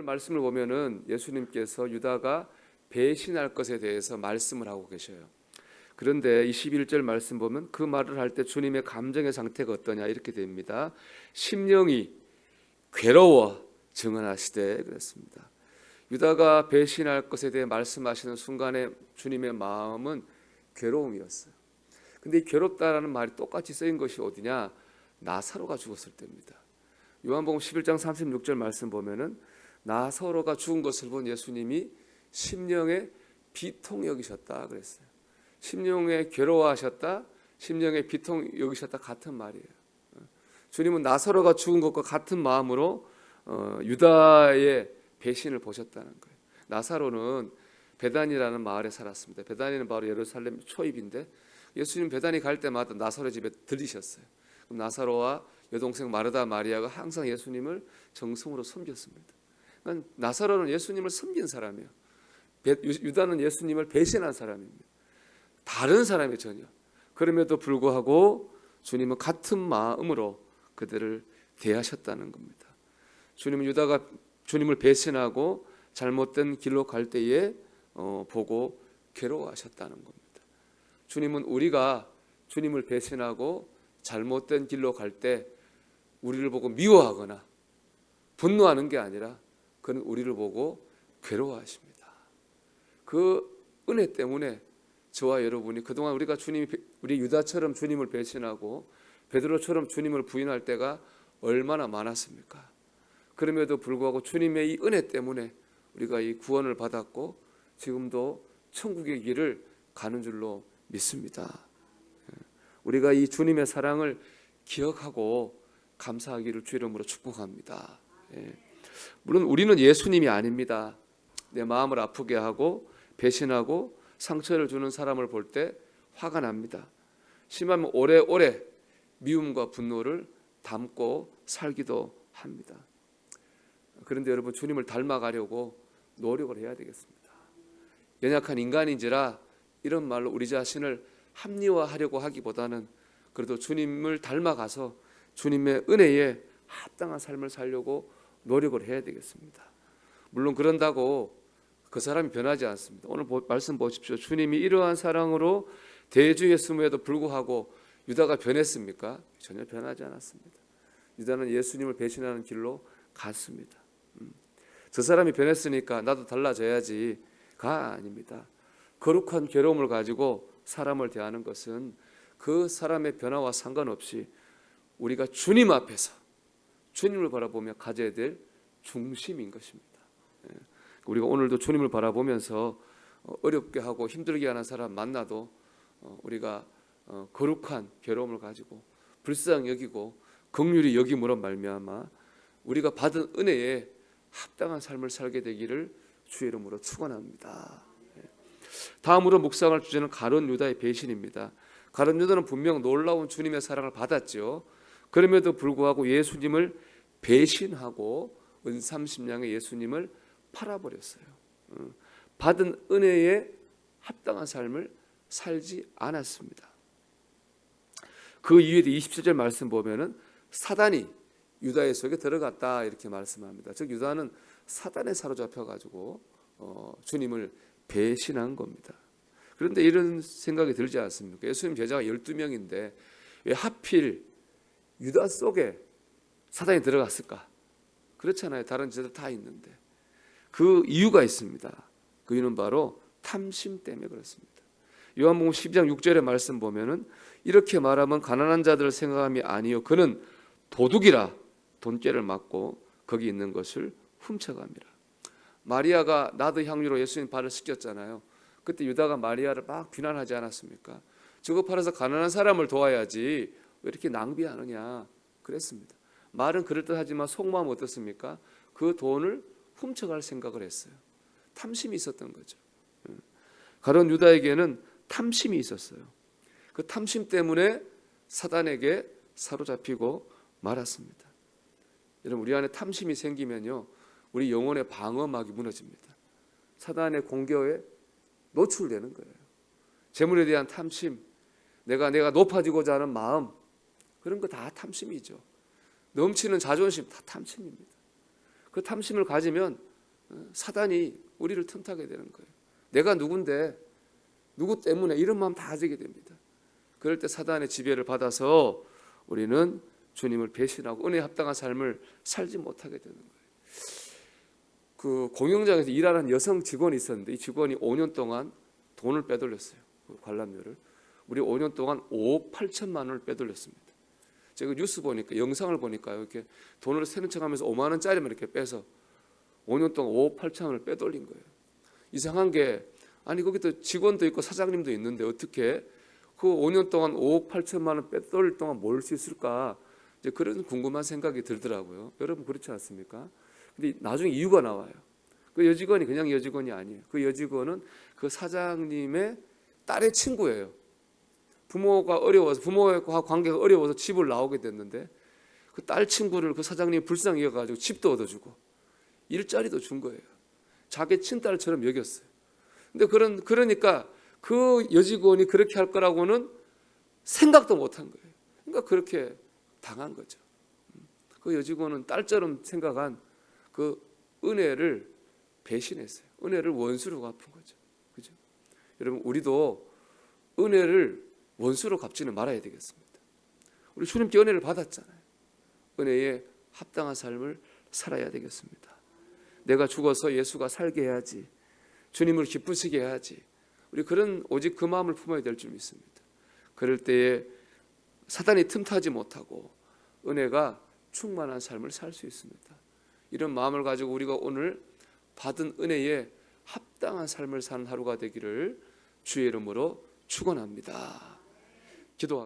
말씀을 보면은 예수님께서 유다가 배신할 것에 대해서 말씀을 하고 계셔요. 그런데 21절 말씀 보면 그 말을 할 때 주님의 감정의 상태가 어떠냐 이렇게 됩니다. 심령이 괴로워 증언하시되 그랬습니다. 유다가 배신할 것에 대해 말씀하시는 순간에 주님의 마음은 괴로움이었어요. 근데 이 괴롭다라는 말이 똑같이 쓰인 것이 어디냐? 나사로가 죽었을 때입니다. 요한복음 11장 36절 말씀 보면은 나사로가 죽은 것을 본 예수님이 심령에 비통 여기셨다 그랬어요. 심령에 괴로워하셨다, 심령에 비통 여기셨다 같은 말이에요. 주님은 나사로가 죽은 것과 같은 마음으로 유다의 배신을 보셨다는 거예요. 나사로는 베단이라는 마을에 살았습니다. 베단이는 바로 예루살렘 초입인데 예수님 베단이 갈 때마다 나사로 집에 들리셨어요. 그럼 나사로와 여동생 마르다 마리아가 항상 예수님을 정성으로 섬겼습니다. 그러니까 나사로는 예수님을 섬긴 사람이에요. 유다는 예수님을 배신한 사람입니다. 다른 사람이 전혀. 그럼에도 불구하고 주님은 같은 마음으로 그들을 대하셨다는 겁니다. 주님은 유다가 주님을 배신하고 잘못된 길로 갈 때에 보고 괴로워하셨다는 겁니다. 주님은 우리가 주님을 배신하고 잘못된 길로 갈 때 우리를 보고 미워하거나 분노하는 게 아니라 그는 우리를 보고 괴로워하십니다. 그 은혜 때문에 저와 여러분이 그동안 우리 유다처럼 주님을 배신하고 베드로처럼 주님을 부인할 때가 얼마나 많았습니까? 그럼에도 불구하고 주님의 이 은혜 때문에 우리가 이 구원을 받았고 지금도 천국의 길을 가는 줄로 믿습니다. 우리가 이 주님의 사랑을 기억하고 감사하기를 주 이름으로 축복합니다. 물론 우리는 예수님이 아닙니다. 내 마음을 아프게 하고 배신하고 상처를 주는 사람을 볼 때 화가 납니다. 심하면 오래오래 미움과 분노를 담고 살기도 합니다. 그런데 여러분 주님을 닮아가려고 노력을 해야 되겠습니다. 연약한 인간인지라 이런 말로 우리 자신을 합리화하려고 하기보다는 그래도 주님을 닮아가서 주님의 은혜에 합당한 삶을 살려고 노력을 해야 되겠습니다. 물론 그런다고 그 사람이 변하지 않습니다. 오늘 말씀 보십시오. 주님이 이러한 사랑으로 대주였음에도 불구하고 유다가 변했습니까? 전혀 변하지 않았습니다. 유다는 예수님을 배신하는 길로 갔습니다. 저 사람이 변했으니까 나도 달라져야지가 아닙니다. 거룩한 괴로움을 가지고 사람을 대하는 것은 그 사람의 변화와 상관없이 우리가 주님 앞에서 주님을 바라보며 가져야 될 중심인 것입니다. 우리가 오늘도 주님을 바라보면서 어렵게 하고 힘들게 하는 사람 만나도 우리가 거룩한 괴로움을 가지고 불쌍히 여기고 긍휼히 여김으로 말미암아 우리가 받은 은혜에 합당한 삶을 살게 되기를 주의 이름으로 축원합니다. 다음으로 묵상할 주제는 가룟 유다의 배신입니다. 가룟 유다는 분명 놀라운 주님의 사랑을 받았죠. 그럼에도 불구하고 예수님을 배신하고 은삼십냥의 예수님을 팔아버렸어요. 받은 은혜에 합당한 삶을 살지 않았습니다. 그 이후에도 27절 말씀 보면은 사단이 유다의 속에 들어갔다 이렇게 말씀합니다. 즉 유다는 사단에 사로잡혀 가지고 주님을 배신한 겁니다. 그런데 이런 생각이 들지 않습니까? 예수님 제자가 12명인데 왜 하필 유다 속에 사단이 들어갔을까? 그렇잖아요. 다른 제자들 다 있는데. 그 이유가 있습니다. 그 이유는 바로 탐심 때문에 그렇습니다. 요한복음 12장 6절의 말씀 보면은 이렇게 말하면 가난한 자들을 생각함이 아니요 그는 도둑이라 돈깨를 맞고 거기 있는 것을 훔쳐갑니다. 마리아가 나드 향유로 예수님 발을 씻겼잖아요. 그때 유다가 마리아를 막 비난하지 않았습니까? 저거 팔아서 가난한 사람을 도와야지 왜 이렇게 낭비하느냐 그랬습니다. 말은 그럴듯하지만 속마음 어떻습니까? 그 돈을 훔쳐갈 생각을 했어요. 탐심이 있었던 거죠. 가룟 유다에게는 탐심이 있었어요. 그 탐심 때문에 사단에게 사로잡히고 말았습니다. 여러분 우리 안에 탐심이 생기면요 우리 영혼의 방어막이 무너집니다. 사단의 공격에 노출되는 거예요. 재물에 대한 탐심, 내가 높아지고자 하는 마음 그런 거 다 탐심이죠. 넘치는 자존심 다 탐심입니다. 그 탐심을 가지면 사단이 우리를 틈타게 되는 거예요. 내가 누군데 누구 때문에 이런 마음 다 가지게 됩니다. 그럴 때 사단의 지배를 받아서 우리는 주님을 배신하고 은혜에 합당한 삶을 살지 못하게 되는 거예요. 그 공영장에서 일하는 여성 직원이 있었는데 이 직원이 5년 동안 돈을 빼돌렸어요. 그 관람료를. 우리 5년 동안 5억 8천만 원을 빼돌렸습니다. 제가 뉴스 보니까 영상을 보니까요. 이렇게 돈을 세는 척하면서 5만 원짜리만 이렇게 빼서 5년 동안 5억 8천 원을 빼돌린 거예요. 이상한 게 아니 거기도 직원도 있고 사장님도 있는데 어떻게 그 5년 동안 5억 8천만 원 빼돌릴 동안 뭘 수 있을까? 이제 그런 궁금한 생각이 들더라고요. 여러분 그렇지 않습니까? 근데 나중에 이유가 나와요. 그 여직원이 그냥 여직원이 아니에요. 그 여직원은 그 사장님의 딸의 친구예요. 부모가 어려워서 부모와 관계가 어려워서 집을 나오게 됐는데 그 딸 친구를 그 사장님이 불쌍히 여겨가지고 집도 얻어주고 일자리도 준 거예요. 자기 친딸처럼 여겼어요. 근데 그러니까 그 여직원이 그렇게 할 거라고는 생각도 못한 거예요. 그러니까 그렇게 당한 거죠. 그 여직원은 딸처럼 생각한 그 은혜를 배신했어요. 은혜를 원수로 갚은 거죠. 그죠? 여러분 우리도 은혜를 원수로 갚지는 말아야 되겠습니다. 우리 주님께 은혜를 받았잖아요. 은혜에 합당한 삶을 살아야 되겠습니다. 내가 죽어서 예수가 살게 해야지. 주님을 기쁘시게 해야지. 우리 그런 오직 그 마음을 품어야 될 줄 믿습니다. 그럴 때에 사단이 틈타지 못하고 은혜가 충만한 삶을 살 수 있습니다. 이런 마음을 가지고 우리가 오늘 받은 은혜에 합당한 삶을 사는 하루가 되기를 주의 이름으로 축원합니다. 기도합니다.